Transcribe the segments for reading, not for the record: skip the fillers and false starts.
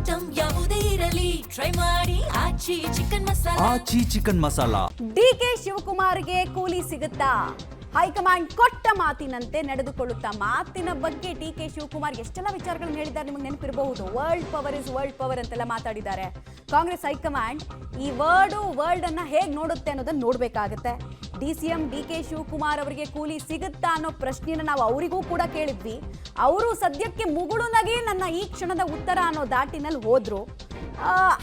Item ಯಾವುದೇ ಇರಲಿ try ಮಾಡಿ ಆಚಿ ಚಿಕನ್ ಮಸಾಲಾ. ಆಚಿ ಚಿಕನ್ ಮಸಾಲಾ. ಡಿಕೆ ಶಿವಕುಮಾರ್ಗೆ ಕೂಲಿ ಸಿಗುತ್ತಾ? ಹೈಕಮಾಂಡ್ ಕೊಟ್ಟ ಮಾತಿನಂತೆ ನಡೆದುಕೊಳ್ಳುತ್ತಾ? ಮಾತಿನ ಬಗ್ಗೆ ಡಿಕೆ ಶಿವಕುಮಾರ್ ಎಷ್ಟೆಲ್ಲ ವಿಚಾರಗಳನ್ನು ಹೇಳಿದ್ದಾರೆ ನಿಮಗೆ ನೆನಪಿರಬಹುದು. World power is world power ಅಂತೆಲ್ಲ ಮಾತಾಡಿದ್ದಾರೆ. ಕಾಂಗ್ರೆಸ್ ಹೈಕಮಾಂಡ್ ಈ ವರ್ಲ್ಡ್ ಅನ್ನ ಹೇಗೆ ನೋಡುತ್ತೆ ಅನ್ನೋದನ್ನ ನೋಡ್ಬೇಕಾಗತ್ತೆ. ಡಿಸಿಎಂ ಡಿಕೆ ಶಿವಕುಮಾರ್ ಅವರಿಗೆ ಕೂಲಿ ಸಿಗುತ್ತಾ ಅನ್ನೋ ಪ್ರಶ್ನೆನ ನಾವು ಅವರಿಗೂ ಕೂಡ ಕೇಳಿದ್ವಿ. ಅವರು ಸದ್ಯಕ್ಕೆ ಮುಗುಳು ನಗೆ ನನ್ನ ಈ ಕ್ಷಣದ ಉತ್ತರ ಅನ್ನೋ ದಾಟಿನಲ್ಲಿ ಹೋದ್ರು.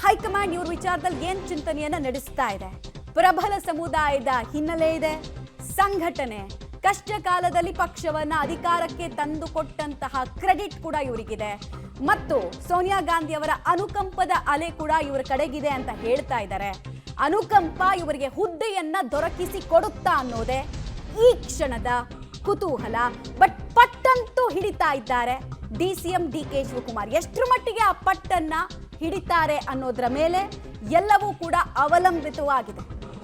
ಹೈಕಮಾಂಡ್ ಇವ್ರ ವಿಚಾರದಲ್ಲಿ ಏನ್ ಚಿಂತನೆಯನ್ನ ನಡೆಸ್ತಾ ಇದೆ? ಪ್ರಬಲ ಸಮುದಾಯದ ಹಿನ್ನೆಲೆ ಇದೆ, ಸಂಘಟನೆ, ಕಷ್ಟ ಕಾಲದಲ್ಲಿ ಪಕ್ಷವನ್ನ ಅಧಿಕಾರಕ್ಕೆ ತಂದುಕೊಟ್ಟಂತಹ ಕ್ರೆಡಿಟ್ ಕೂಡ ಇವರಿಗಿದೆ, ಮತ್ತು ಸೋನಿಯಾ ಗಾಂಧಿ ಅವರ ಅನುಕಂಪದ ಅಲೆ ಕೂಡ ಇವರ ಕಡೆಗಿದೆ ಅಂತ ಹೇಳ್ತಾ ಇದ್ದಾರೆ. ಅನುಕಂಪ ಇವರಿಗೆ ಹುದ್ದೆಯನ್ನ ದೊರಕಿಸಿ ಕೊಡುತ್ತಾ ಅನ್ನೋದೇ ಈ ಕ್ಷಣದ ಕುತೂಹಲ. ಬಟ್ ಪಟ್ಟಂತೂ ಹಿಡಿತಾ ಇದ್ದಾರೆ ಡಿಸಿಎಂ ಡಿಕೆ ಶಿವಕುಮಾರ್. ಎಷ್ಟರ ಮಟ್ಟಿಗೆ ಆ ಪಟ್ಟನ್ನ ಹಿಡಿತಾರೆ ಅನ್ನೋದ್ರ ಮೇಲೆ ಎಲ್ಲವೂ ಕೂಡ ಅವಲಂಬಿತವಾಗಿದೆ.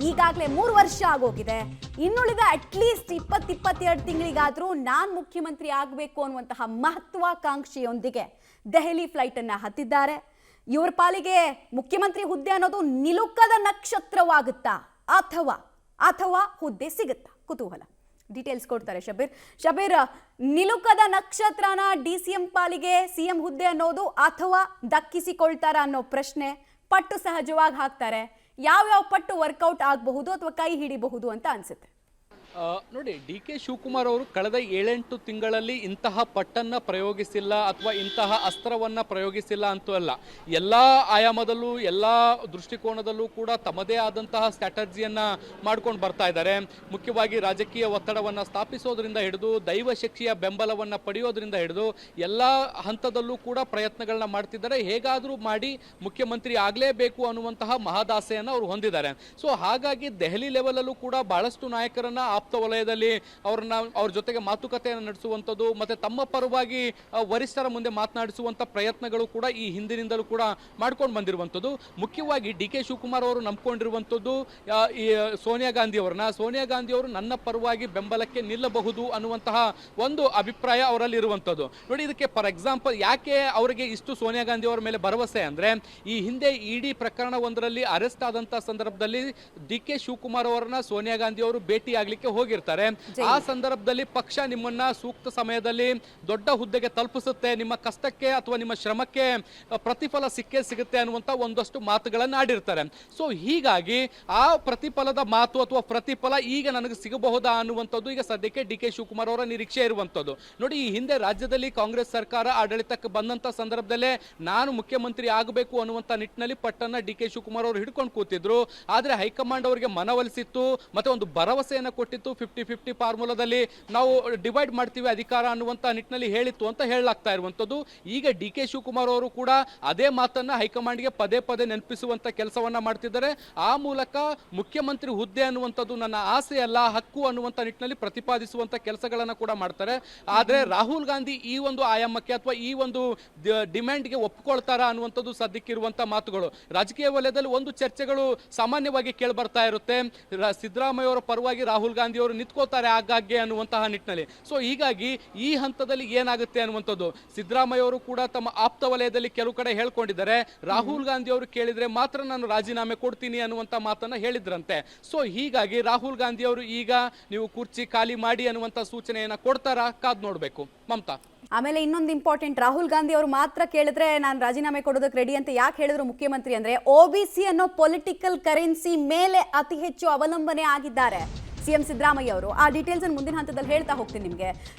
ಈಗಾಗಲೇ 3 ವರ್ಷ ಆಗೋಗಿದೆ. ಇನ್ನುಳಿದ ಅಟ್ಲೀಸ್ಟ್ 22 ತಿಂಗಳಿಗಾದ್ರೂ ನಾನ್ ಮುಖ್ಯಮಂತ್ರಿ ಆಗಬೇಕು ಅನ್ನುವಂತಹ ಮಹತ್ವಾಕಾಂಕ್ಷೆಯೊಂದಿಗೆ ದೆಹಲಿ ಫ್ಲೈಟ್ ಅನ್ನ ಹತ್ತಿದ್ದಾರೆ. ಇವರ ಪಾಲಿಗೆ ಮುಖ್ಯಮಂತ್ರಿ ಹುದ್ದೆ ಅನ್ನೋದು ನಿಲುಕದ ನಕ್ಷತ್ರವಾಗುತ್ತಾ ಅಥವಾ ಹುದ್ದೆ ಸಿಗುತ್ತಾ? ಕುತೂಹಲ. ಡೀಟೇಲ್ಸ್ ಕೊಡ್ತಾರೆ ಶಬೀರ್. ನಿಲುಕದ ನಕ್ಷತ್ರನ ಡಿಸಿಎಂ ಪಾಲಿಗೆ ಸಿಎಂ ಹುದ್ದೆ ಅನ್ನೋದು ಅಥವಾ ದಕ್ಕಿಸಿಕೊಳ್ತಾರ ಅನ್ನೋ ಪ್ರಶ್ನೆ ಪಟ್ಟು ಸಹಜವಾಗಿ ಹಾಕ್ತಾರೆ. ಯಾವ್ಯಾವ ಪಟ್ಟು ವರ್ಕೌಟ್ ಆಗಬಹುದು ಅಥವಾ ಕೈ ಹಿಡಿಬಹುದು ಅಂತ ಅನ್ಸುತ್ತೆ? ನೋಡಿ, ಡಿ ಕೆ ಶಿವಕುಮಾರ್ ಅವರು ಕಳೆದ 7-8 ತಿಂಗಳಲ್ಲಿ ಇಂತಹ ಪಟ್ಟನ್ನು ಪ್ರಯೋಗಿಸಿಲ್ಲ ಅಥವಾ ಇಂತಹ ಅಸ್ತ್ರವನ್ನು ಪ್ರಯೋಗಿಸಿಲ್ಲ ಅಂತೂ ಅಲ್ಲ. ಎಲ್ಲ ಆಯಾಮದಲ್ಲೂ ಎಲ್ಲ ದೃಷ್ಟಿಕೋನದಲ್ಲೂ ಕೂಡ ತಮ್ಮದೇ ಆದಂತಹ ಸ್ಟ್ರಾಟಜಿಯನ್ನು ಮಾಡ್ಕೊಂಡು ಬರ್ತಾ ಇದ್ದಾರೆ. ಮುಖ್ಯವಾಗಿ ರಾಜಕೀಯ ಒತ್ತಡವನ್ನು ಸ್ಥಾಪಿಸೋದ್ರಿಂದ ಹಿಡಿದು ದೈವಶಕ್ತಿಯ ಬೆಂಬಲವನ್ನು ಪಡೆಯೋದ್ರಿಂದ ಹಿಡಿದು ಎಲ್ಲ ಹಂತದಲ್ಲೂ ಕೂಡ ಪ್ರಯತ್ನಗಳನ್ನ ಮಾಡ್ತಿದ್ದಾರೆ. ಹೇಗಾದರೂ ಮಾಡಿ ಮುಖ್ಯಮಂತ್ರಿ ಆಗಲೇಬೇಕು ಅನ್ನುವಂತಹ ಮಹದಾಸೆಯನ್ನು ಅವರು ಹೊಂದಿದ್ದಾರೆ. ಸೊ ಹಾಗಾಗಿ ದೆಹಲಿ ಲೆವೆಲಲ್ಲೂ ಕೂಡ ಬಹಳಷ್ಟು ನಾಯಕರನ್ನ ಆಪ್ತ ವಲಯದಲ್ಲಿ ಅವ್ರ ಜೊತೆಗೆ ಮಾತುಕತೆಯನ್ನು ನಡೆಸುವಂಥದ್ದು ಮತ್ತು ತಮ್ಮ ಪರವಾಗಿ ವರಿಷ್ಠರ ಮುಂದೆ ಮಾತನಾಡಿಸುವಂಥ ಪ್ರಯತ್ನಗಳು ಕೂಡ ಈ ಹಿಂದಿನಿಂದಲೂ ಕೂಡ ಮಾಡ್ಕೊಂಡು ಬಂದಿರುವಂಥದ್ದು. ಮುಖ್ಯವಾಗಿ ಡಿ ಕೆ ಶಿವಕುಮಾರ್ ಅವರು ನಂಬ್ಕೊಂಡಿರುವಂಥದ್ದು ಈ ಸೋನಿಯಾ ಗಾಂಧಿ ಅವರು ನನ್ನ ಪರವಾಗಿ ಬೆಂಬಲಕ್ಕೆ ನಿಲ್ಲಬಹುದು ಅನ್ನುವಂತಹ ಒಂದು ಅಭಿಪ್ರಾಯ ಅವರಲ್ಲಿ ಇರುವಂಥದ್ದು. ನೋಡಿ, ಇದಕ್ಕೆ ಫಾರ್ ಎಕ್ಸಾಂಪಲ್ ಯಾಕೆ ಅವರಿಗೆ ಇಷ್ಟು ಸೋನಿಯಾ ಗಾಂಧಿ ಅವರ ಮೇಲೆ ಭರವಸೆ ಅಂದರೆ, ಈ ಹಿಂದೆ ಇಡಿ ಪ್ರಕರಣ ಒಂದರಲ್ಲಿ ಅರೆಸ್ಟ್ ಆದಂಥ ಸಂದರ್ಭದಲ್ಲಿ ಡಿ ಕೆ ಶಿವಕುಮಾರ್ ಅವರನ್ನ ಸೋನಿಯಾ ಗಾಂಧಿ ಅವರು ಭೇಟಿ ಆಗ್ಲಿಕ್ಕೆ ಹೋಗಿರ್ತಾರೆ. ಆ ಸಂದರ್ಭದಲ್ಲಿ ಪಕ್ಷ ನಿಮ್ಮನ್ನ ಸೂಕ್ತ ಸಮಯದಲ್ಲಿ ದೊಡ್ಡ ಹುದ್ದೆಗೆ ತಲುಪಿಸುತ್ತೆ, ನಿಮ್ಮ ಕಷ್ಟಕ್ಕೆ ಅಥವಾ ನಿಮ್ಮ ಶ್ರಮಕ್ಕೆ ಪ್ರತಿಫಲ ಸಿಗುತ್ತೆ ಅನ್ನುವಂತ ಒಂದಷ್ಟು ಮಾತುಗಳನ್ನು ಆಡಿರ್ತಾರೆ. ಸೊ ಹೀಗಾಗಿ ಆ ಪ್ರತಿಫಲದ ಮಾತು ಅಥವಾ ಪ್ರತಿಫಲ ಈಗ ನನಗೆ ಸಿಗಬಹುದಾ ಅನ್ನುವಂಥದ್ದು ಈಗ ಸದ್ಯಕ್ಕೆ ಡಿ ಕೆ ಶಿವಕುಮಾರ್ ಅವರ ನಿರೀಕ್ಷೆ ಇರುವಂಥದ್ದು. ನೋಡಿ, ಈ ಹಿಂದೆ ರಾಜ್ಯದಲ್ಲಿ ಕಾಂಗ್ರೆಸ್ ಸರ್ಕಾರ ಆಡಳಿತಕ್ಕೆ ಬಂದಂತ ಸಂದರ್ಭದಲ್ಲೇ ನಾನು ಮುಖ್ಯಮಂತ್ರಿ ಆಗಬೇಕು ಅನ್ನುವಂಥ ನಿಟ್ಟಿನಲ್ಲಿ ಪಟ್ಟನ್ನ ಡಿ ಕೆ ಶಿವಕುಮಾರ್ ಅವರು ಹಿಡ್ಕೊಂಡು ಕೂತಿದ್ರು. ಆದ್ರೆ ಹೈಕಮಾಂಡ್ ಅವರಿಗೆ ಮನವೊಲಿಸಿತ್ತು ಮತ್ತೆ ಒಂದು ಭರವಸೆಯನ್ನು ಕೊಟ್ಟಿತ್ತು. 50-50 ಫಾರ್ಮುಲಾದಲ್ಲಿ ನಾವು ಡಿವೈಡ್ ಮಾಡ್ತೀವಿ ಅಧಿಕಾರ ಅನ್ನುವಂಥ ನಿಟ್ಟಿನಲ್ಲಿ ಹೇಳಿತ್ತು ಅಂತ ಹೇಳಲಾಗ್ತಾ ಇರುವಂಥದ್ದು. ಈಗ ಡಿ ಕೆ ಶಿವಕುಮಾರ್ ಅವರು ಕೂಡ ಅದೇ ಮಾತನ್ನ ಹೈಕಮಾಂಡ್ಗೆ ಪದೇ ನೆನಪಿಸುವಂತ ಕೆಲಸವನ್ನ ಮಾಡ್ತಿದ್ದಾರೆ. ಆ ಮೂಲಕ ಮುಖ್ಯಮಂತ್ರಿ ಹುದ್ದೆ ಅನ್ನುವಂಥದ್ದು ನನ್ನ ಆಸೆ ಅಲ್ಲ, ಹಕ್ಕು ಅನ್ನುವಂಥ ನಿಟ್ಟಿನಲ್ಲಿ ಪ್ರತಿಪಾದಿಸುವಂತ ಕೆಲಸಗಳನ್ನ ಕೂಡ ಮಾಡ್ತಾರೆ. ಆದ್ರೆ ರಾಹುಲ್ ಗಾಂಧಿ ಈ ಒಂದು ಆಯಾಮಕ್ಕೆ ಅಥವಾ ಈ ಒಂದು ಡಿಮ್ಯಾಂಡ್ಗೆ ಒಪ್ಪಿಕೊಳ್ತಾರ ಅನ್ನುವಂಥದ್ದು ಸದ್ಯಕ್ಕಿರುವಂತ ಮಾತುಗಳು. ರಾಜಕೀಯ ವಲಯದಲ್ಲಿ ಒಂದು ಚರ್ಚೆಗಳು ಸಾಮಾನ್ಯವಾಗಿ ಕೇಳಿ ಬರ್ತಾ ಇರುತ್ತೆ. ಸಿದ್ದರಾಮಯ್ಯ ಅವರ ಪರವಾಗಿ ರಾಹುಲ್ ಗಾಂಧಿ ಅವರು ನಿಂತ್ಕೋತಾರೆ ಆಗಾಗ್ಗೆ ಅನ್ನುವಂತಹ ನಿಟ್ಟಿನಲ್ಲಿ. ಸೊ ಹೀಗಾಗಿ ಈ ಹಂತದಲ್ಲಿ ಏನಾಗುತ್ತೆ ಅನ್ನುವಂಥದ್ದು, ಸಿದ್ದರಾಮಯ್ಯ ಅವರು ಕೂಡ ತಮ್ಮ ಆಪ್ತ ವಲಯದಲ್ಲಿ ಕೆಲವು ಕಡೆ ಹೇಳ್ಕೊಂಡಿದ್ದಾರೆ. ರಾಹುಲ್ ಗಾಂಧಿ ಅವರು ಕೇಳಿದ್ರೆ ಮಾತ್ರ ನಾನು ರಾಜೀನಾಮೆ ಕೊಡ್ತೀನಿ ಅನ್ನುವಂಥ ಮಾತನ್ನ ಹೇಳಿದ್ರಂತೆ. ಸೊ ಹೀಗಾಗಿ ರಾಹುಲ್ ಗಾಂಧಿ ಅವರು ಈಗ ನೀವು ಕುರ್ಚಿ ಖಾಲಿ ಮಾಡಿ ಅನ್ನುವಂಥ ಸೂಚನೆಯನ್ನ ಕೊಡ್ತಾರಾ? ಕಾದ್ ನೋಡ್ಬೇಕು. ಮಮತಾ, ಆಮೇಲೆ ಇನ್ನೊಂದು ಇಂಪಾರ್ಟೆಂಟ್, ರಾಹುಲ್ ಗಾಂಧಿ ಅವರು ಮಾತ್ರ ಕೇಳಿದ್ರೆ ನಾನು ರಾಜೀನಾಮೆ ಕೊಡೋದಕ್ಕೆ ರೆಡಿ ಅಂತ ಯಾಕೆ ಹೇಳಿದ್ರು ಮುಖ್ಯಮಂತ್ರಿ ಅಂದ್ರೆ, OBC ಅನ್ನೋ ಪೊಲಿಟಿಕಲ್ ಕರೆನ್ಸಿ ಮೇಲೆ ಅತಿ ಹೆಚ್ಚು ಅವಲಂಬನೆ ಆಗಿದ್ದಾರೆ ಸಿಎಂ ಸಿದ್ದರಾಮಯ್ಯ ಅವರು. ಆ ಡೀಟೇಲ್ಸ್ ಮುಂದಿನ ಹಂತದಲ್ಲಿ ಹೇಳ್ತಾ ಹೋಗ್ತೀನಿ ನಿಮಗೆ.